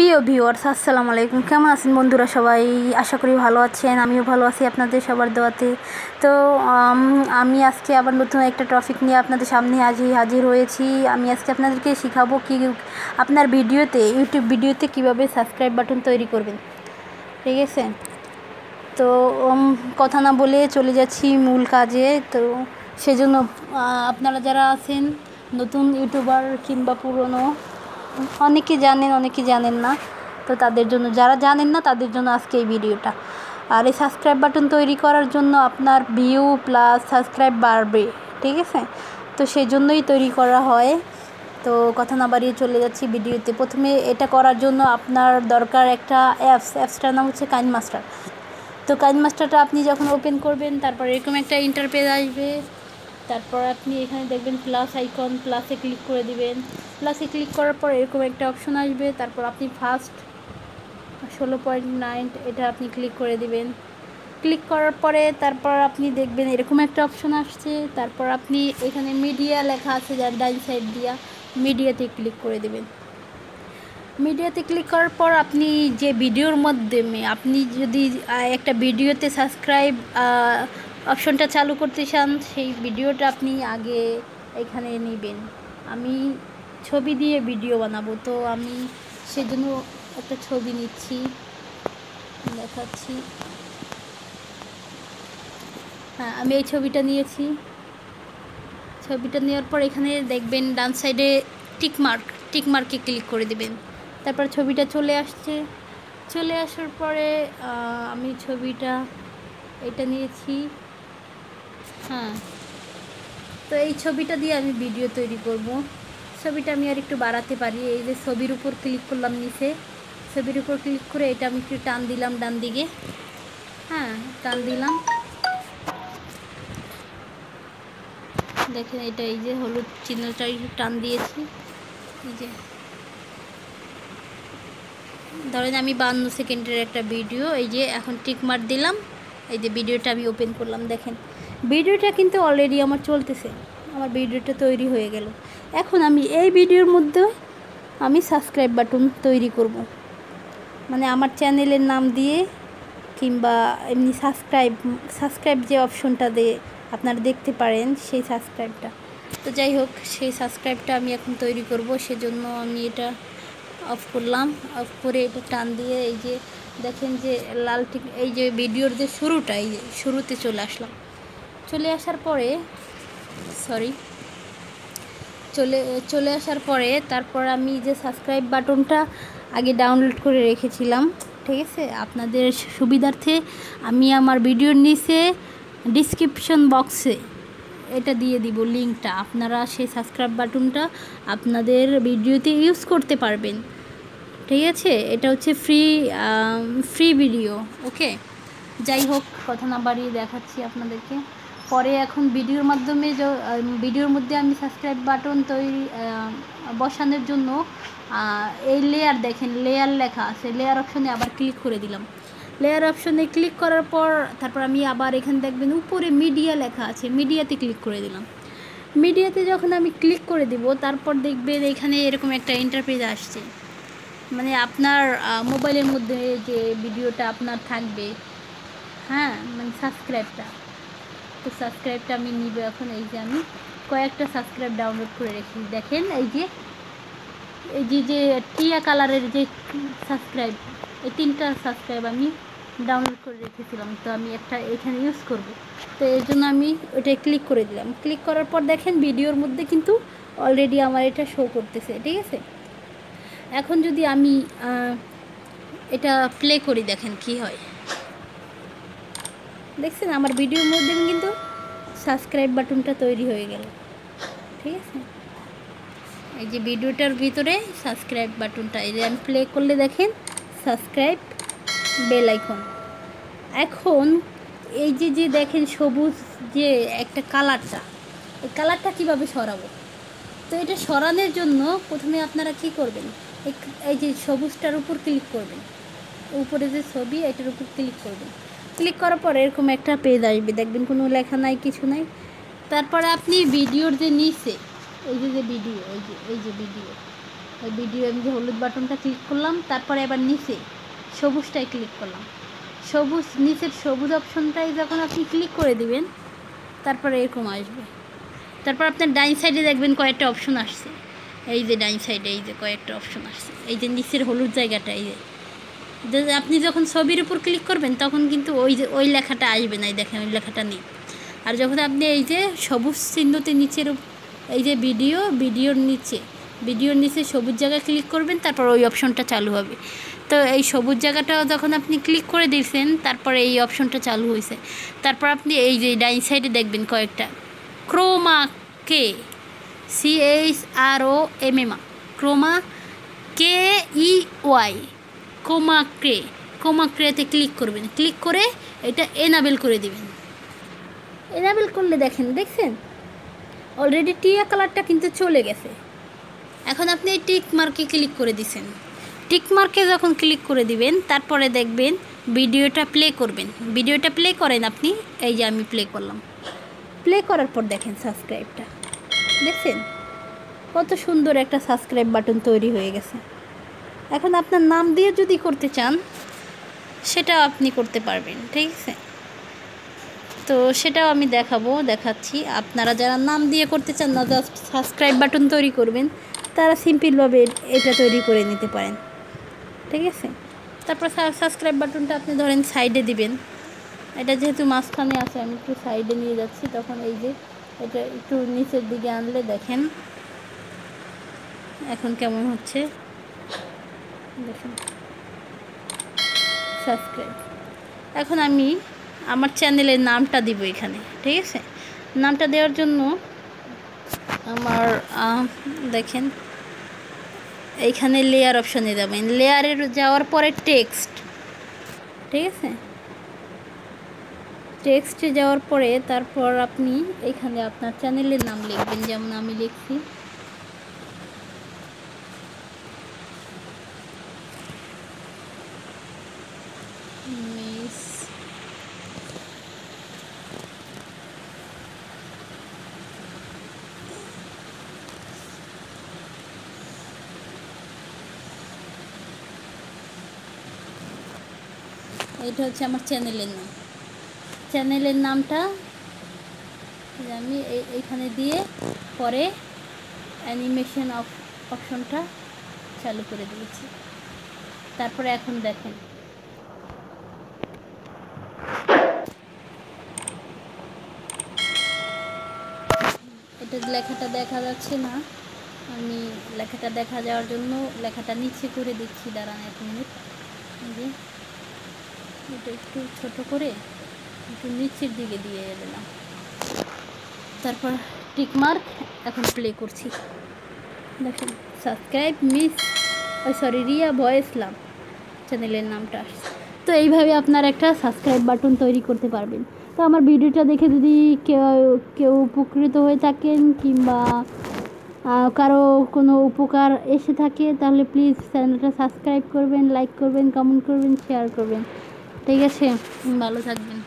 প্রিয় ভিউয়ার্স, আসসালামু আলাইকুম। কেমন আছেন বন্ধুরা? সবাই আশা করি ভালো আছেন। আমিও ভালো আছি আপনাদের সবার দোয়াতে। তো আমি আজকে আবার নতুন একটা টপিক নিয়ে আপনাদের সামনে হাজির হয়েছি। আমি আজকে আপনাদেরকে শেখাবো কি আপনার ইউটিউব ভিডিওতে কিভাবে সাবস্ক্রাইব বাটন তৈরি করবেন। ঠিক আছে, তো কথা না বলে চলে যাচ্ছি মূল কাজে। তো সেজন্য আপনারা যারা আছেন নতুন ইউটিউবার কিংবা পুরনো, অনেকে জানেন অনেকে জানেন না, তো তাদের জন্য, যারা জানেন না তাদের জন্য আজকে এই ভিডিওটা। আর এই সাবস্ক্রাইব বাটন তৈরি করার জন্য আপনার ভিউ প্লাস সাবস্ক্রাইব বাড়বে। ঠিক আছে, তো সেই জন্যই তৈরি করা হয়। তো কথা না বাড়িয়ে চলে যাচ্ছি ভিডিওতে। প্রথমে এটা করার জন্য আপনার দরকার একটা অ্যাপসটার নাম হচ্ছে কাইনমাস্টার। তো কাইনমাস্টারটা আপনি যখন ওপেন করবেন, তারপর এরকম একটা ইন্টারপেজ আসবে। তারপর আপনি এখানে দেখবেন প্লাস আইকন, প্লাসে ক্লিক করে দিবেন। প্লাসে ক্লিক করার পর এরকম একটা অপশন আসবে। তারপর আপনি ফার্স্ট 16.9 এটা আপনি ক্লিক করে দিবেন। ক্লিক করার পরে তারপর আপনি দেখবেন এরকম একটা অপশন আসছে। তারপর আপনি এখানে মিডিয়া লেখা আছে, যার ডান সাইড দিয়া মিডিয়াতে ক্লিক করে দিবেন। মিডিয়াতে ক্লিক করার পর আপনি যে ভিডিওর মাধ্যমে আপনি যদি একটা ভিডিওতে সাবস্ক্রাইব অপশনটা চালু করতে চান, সেই ভিডিওটা আপনি আগে এখানে নেবেন। আমি ছবি দিয়ে ভিডিও বানাবো, তো আমি সেজন্য একটা ছবি নিচ্ছি, দেখাচ্ছি। হ্যাঁ, আমি এই ছবিটা নিয়েছি। ছবিটা নেওয়ার পর এখানে দেখবেন ডান সাইডে টিকমার্কে ক্লিক করে দেবেন। তারপর ছবিটা চলে আসছে। চলে আসার পরে আমি ছবিটা এটা নিয়েছি। হ্যাঁ, তো এই ছবিটা দিয়ে আমি ভিডিও তৈরি করব। ছবিটা আমি আর একটু বাড়াতে পারি। এই যে ছবির উপর ক্লিক করলাম নিচে, ছবির উপর ক্লিক করে এটা আমি একটু টান দিলাম ডান দিকে। হ্যাঁ, টান দিলাম, দেখেন এটা এই যে হলুদ চিহ্নটা টান দিয়েছি। এই যে ধরেন আমি 52 সেকেন্ডের একটা ভিডিও, এই যে এখন টিকমার্ক দিলাম। এই যে ভিডিওটা আমি ওপেন করলাম, দেখেন ভিডিওটা কিন্তু অলরেডি আমার চলতেছে। আমার ভিডিওটা তৈরি হয়ে গেল। এখন আমি এই ভিডিওর মধ্যে আমি সাবস্ক্রাইব বাটন তৈরি করব, মানে আমার চ্যানেলের নাম দিয়ে কিংবা এমনি সাবস্ক্রাইব যে অপশনটা দিয়ে আপনারা দেখতে পারেন, সেই সাবস্ক্রাইবটা। তো যাই হোক, সেই সাবস্ক্রাইবটা আমি এখন তৈরি করব। সেজন্য আমি এটা অফ করলাম। অফ করে এটা টান দিয়ে এই যে দেখেন যে লাল টিক, এই যে ভিডিওর যে শুরুটা, এই যে শুরুতে চলে আসলাম। চলে আসার পরে চলে আসার পরে তারপর আমি যে সাবস্ক্রাইব বাটনটা আগে ডাউনলোড করে রেখেছিলাম, ঠিক আছে, আপনাদের সুবিধার্থে আমি আমার ভিডিওর নিচে ডিসক্রিপশন বক্সে এটা দিয়ে দিব লিঙ্কটা। আপনারা সেই সাবস্ক্রাইব বাটনটা আপনাদের ভিডিওতে ইউজ করতে পারবেন। ঠিক আছে, এটা হচ্ছে ফ্রি ভিডিও। ওকে, যাই হোক, কথা না বাড়িয়ে দেখাচ্ছি আপনাদেরকে। পরে এখন ভিডিওর মধ্যে আমি সাবস্ক্রাইব বাটন বসানোর জন্য এই লেয়ার, দেখেন লেয়ার লেখা আছে, লেয়ার অপশনে আবার ক্লিক করে দিলাম। লেয়ার অপশনে ক্লিক করার পর তারপর আমি আবার এখানে দেখবেন উপরে মিডিয়া লেখা আছে, মিডিয়াতে ক্লিক করে দিলাম। মিডিয়াতে যখন আমি ক্লিক করে দিব, তারপর দেখবেন এখানে এরকম একটা ইন্টারপেজ আসছে, মানে আপনার মোবাইলের মধ্যে যে ভিডিওটা আপনার থাকবে, হ্যাঁ, মানে সাবস্ক্রাইবটা। তো সাবস্ক্রাইবটা আমি নিব এখন। এই যে আমি কয়েকটা সাবস্ক্রাইব ডাউনলোড করে রেখেছি, দেখেন এই যে টিয়া কালারের যে সাবস্ক্রাইব, এই 3টা সাবস্ক্রাইব আমি ডাউনলোড করে রেখেছিলাম। তো আমি একটা এখানে ইউজ করব, তো এর জন্য আমি ওটা ক্লিক করে দিলাম। ক্লিক করার পর দেখেন ভিডিওর মধ্যে কিন্তু অলরেডি আমার এটা শো করতেছে। ঠিক আছে, এখন যদি আমি এটা প্লে করি, দেখেন কি হয়। দেখছেন আমার ভিডিওর মধ্যে কিন্তু সাবস্ক্রাইব বাটনটা তৈরি হয়ে গেল। ঠিক আছে, এই যে ভিডিওটার ভিতরে সাবস্ক্রাইব বাটনটা, এই যে আমি প্লে করলে দেখেন সাবস্ক্রাইব বেল আইকন। এখন এই যে দেখেন সবুজ যে একটা কালারটা, এই কালারটা কীভাবে সরাবো? তো এটা সরানোর জন্য প্রথমে আপনারা কি করবেন, এই যে সবুজটার উপর ক্লিক করবেন, উপরে যে ছবি এটার উপর ক্লিক করবেন। ক্লিক করার পর এরকম একটা পেজ আসবে, দেখবেন কোনো লেখা নাই, কিছু নাই। তারপরে আপনি ভিডিওর যে নিচে এই যে ভিডিও, এই যে ভিডিও, ওই ভিডিও আমি যে হলুদ বাটনটা ক্লিক করলাম, তারপরে আবার নিচে সবুজটায় ক্লিক করলাম। সবুজ নিচের সবুজ অপশনটাই যখন আপনি ক্লিক করে দিবেন, তারপরে এরকম আসবে। তারপর আপনার ডাইন সাইডে দেখবেন কয়েকটা অপশন আসছে, এই যে ডাইন সাইডে এই যে কয়েকটা অপশন আসছে, এই যে নিচের হলুদ জায়গাটা, এই যে আপনি যখন ছবির উপর ক্লিক করবেন তখন কিন্তু ওই লেখাটা আসবে না, এই দেখেন ওই লেখাটা নেই। আর যখন আপনি এই যে সবুজ চিহ্নতে নিচের এই যে ভিডিওর নিচে সবুজ জায়গায় ক্লিক করবেন, তারপর ওই অপশনটা চালু হবে। তো এই সবুজ জায়গাটাও যখন আপনি ক্লিক করে দিয়েছেন, তারপরে এই অপশনটা চালু হয়েছে। তারপর আপনি এই যে ডাইন সাইডে দেখবেন কয়েকটা ক্রোমা কে, CHROMA, ক্রোমা KEY, ক্রোমাক্রেতে ক্লিক করবেন। ক্লিক করে এটা এনাবেল করে দিবেন। এনাবেল করলে দেখছেন অলরেডি টিয়া কালারটা কিন্তু চলে গেছে। এখন আপনি এই টিক মার্কে ক্লিক করে দিছেন। টিক মার্কে যখন ক্লিক করে দিবেন, তারপরে দেখবেন ভিডিওটা প্লে করবেন। ভিডিওটা প্লে করেন আপনি, এই যে আমি প্লে করলাম। প্লে করার পর দেখেন সাবস্ক্রাইবটা, দেখছেন কত সুন্দর একটা সাবস্ক্রাইব বাটন তৈরি হয়ে গেছে। এখন আপনার নাম দিয়ে যদি করতে চান, সেটাও আপনি করতে পারবেন, ঠিক আছে? তো সেটাও আমি দেখাচ্ছি। আপনারা যারা নাম দিয়ে করতে চান না, জাস্ট সাবস্ক্রাইব বাটন তৈরি করবেন, তারা সিম্পলভাবে এটা তৈরি করে নিতে পারেন, ঠিক আছে? তারপর সাবস্ক্রাইব বাটনটা আপনি ধরেন সাইডে দিবেন। এটা যেহেতু মাঝখানে আছে, আমি একটু সাইডে নিয়ে যাচ্ছি, তখন এই যে এটা একটু নিচের দিকে আনলে দেখেন এখন কেমন হচ্ছে, দেখেন সাবস্ক্রাইব। এখন আমি আমার চ্যানেলের নামটা দিব এখানে, ঠিক আছে? নামটা দেওয়ার জন্য আমার দেখেন এইখানে লেয়ার অপশানে যাবেন। লেয়ারে যাওয়ার পরে টেক্সট, ঠিক আছে? টেক্সটে যাওয়ার পরে তারপর আপনি এইখানে আপনার চ্যানেলের নাম লিখবেন, যেমন আমি লিখছি মিস এটা হচ্ছে আমার চ্যানেলের নাম। চ্যানেলের নামটা আমি এইখানে দিয়ে পরে অ্যানিমেশন অপশনটা চালু করে দিয়েছি। তারপরে এখন দেখেন এটা লেখাটা দেখা যাচ্ছে না, আমি লেখাটা দেখা যাওয়ার জন্য লেখাটা নিচে করে দিচ্ছি। দাঁড়ান 1 মিনিট, এটা একটু ছোট করে একটু নিচের দিকে দিয়ে দিলাম। তারপর টিকমার্ক, এখন প্লে করছি, দেখেন সাবস্ক্রাইব রিয়া ভয়েস লাভ চ্যানেলের নামটা আসছে। তো এইভাবে আপনার একটা সাবস্ক্রাইব বাটন তৈরি করতে পারবেন। তো আমার ভিডিওটা দেখে যদি কেউ উপকৃত হয়ে থাকেন কিংবা কারো কোনো উপকার এসে থাকে, তাহলে প্লিজ চ্যানেলটা সাবস্ক্রাইব করবেন, লাইক করবেন, কমেন্ট করবেন, শেয়ার করবেন, ঠিক আছে? ভালো থাকবেন।